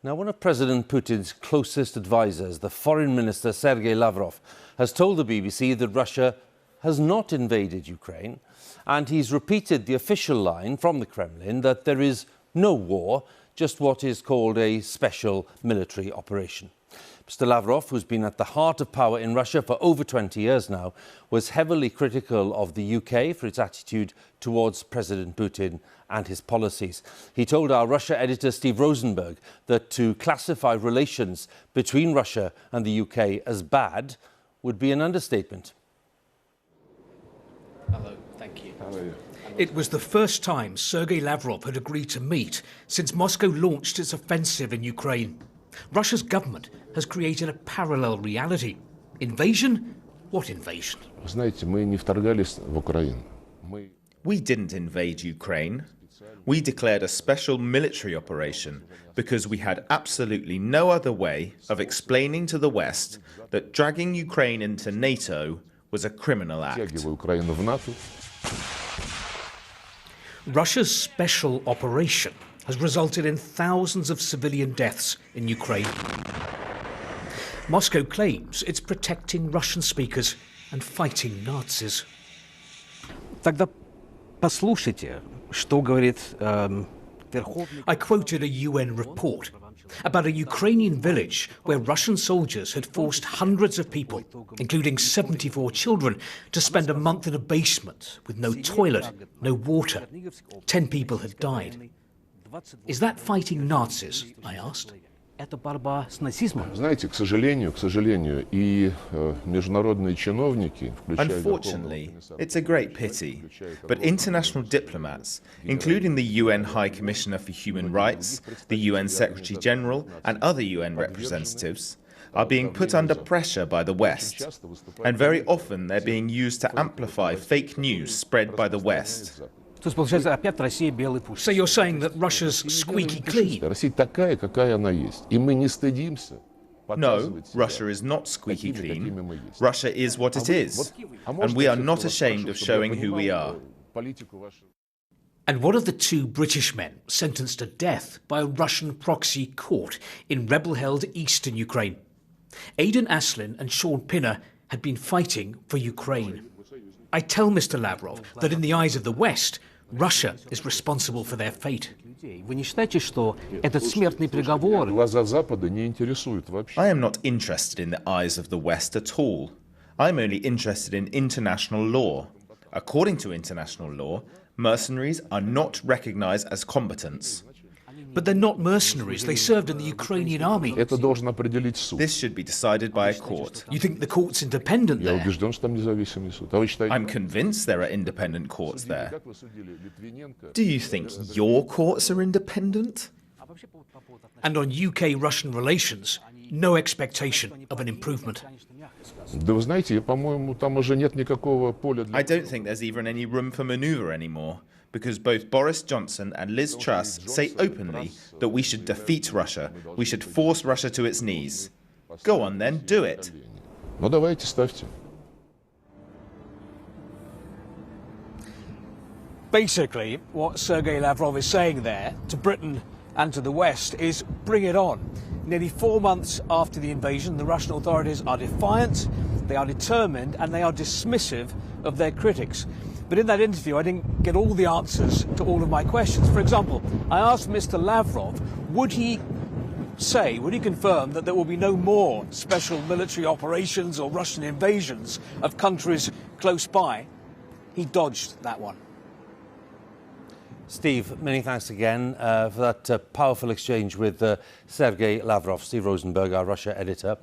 Now, one of President Putin's closest advisers, the Foreign Minister Sergei Lavrov, has told the BBC that Russia has not invaded Ukraine, and he's repeated the official line from the Kremlin that there is no war, just what is called a special military operation. Mr. Lavrov, who's been at the heart of power in Russia for over 20 years now, was heavily critical of the UK for its attitude towards President Putin and his policies. He told our Russia editor Steve Rosenberg that to classify relations between Russia and the UK as bad would be an understatement. Hello, thank you. How are you? It was the first time Sergei Lavrov had agreed to meet since Moscow launched its offensive in Ukraine. Russia's government has created a parallel reality. Invasion? What invasion? We didn't invade Ukraine. We declared a special military operation because we had absolutely no other way of explaining to the West that dragging Ukraine into NATO was a criminal act. Russia's special operation has resulted in thousands of civilian deaths in Ukraine. Moscow claims it's protecting Russian speakers and fighting Nazis. Тогда послушайте, что говорит I quoted a UN report about a Ukrainian village where Russian soldiers had forced hundreds of people, including 74 children, to spend a month in a basement with no toilet, no water. 10 people had died. Is that fighting Nazis? I asked. Это борьба с нацизмом. Знаете, к сожалению, и международные чиновники, Unfortunately, it's a great pity, but international diplomats, including the UN High Commissioner for Human Rights, the UN Secretary General, and other UN representatives, are being put under pressure by the West, and very often they're being used to amplify fake news spread by the West. То есть, получается, опять Россия белый пуш. So you're saying that Russia's squeaky clean? Россия такая, какая она есть, и мы не стыдимся. No, Russia is not squeaky clean. Russia is what it is, and we are not ashamed of showing who we are. And what of the two British men sentenced to death by a Russian proxy court in rebel-held eastern Ukraine? Aidan Aslin and Sean Pinner had been fighting for Ukraine. I tell Mr. Lavrov that in the eyes of the West, Russia is responsible for their fate. Вы не считаете, что этот смертный приговор? Глаза Запада не интересуют вообще. I am not interested in the eyes of the West at all. I'm only interested in international law. According to international law, mercenaries are not recognized as combatants. But they're not mercenaries. They served in the Ukrainian army. Это должен определить суд. This should be decided by a court. You think the court's independent Я there? убежден, что там независимый суд. А вы считаете? I'm convinced there are independent courts there. Do you think your courts are independent? And on UK-Russian relations, no expectation of an improvement. Да вы знаете, по-моему, там уже нет никакого поля для... I don't think there's even any room for maneuver anymore, because both Boris Johnson and Liz Truss say openly that we should defeat Russia, we should force Russia to its knees. Go on then, do it. Ну давайте, ставьте. Basically, what Sergei Lavrov is saying there to Britain and to the West is bring it on. Nearly 4 months after the invasion, the Russian authorities are defiant, they are determined, and they are dismissive of their critics. But in that interview, I didn't get all the answers to all of my questions. For example, I asked Mr. Lavrov, would he confirm that there will be no more special military operations or Russian invasions of countries close by? He dodged that one. Steve, many thanks again for that powerful exchange with Sergei Lavrov. Steve Rosenberg, our Russia editor.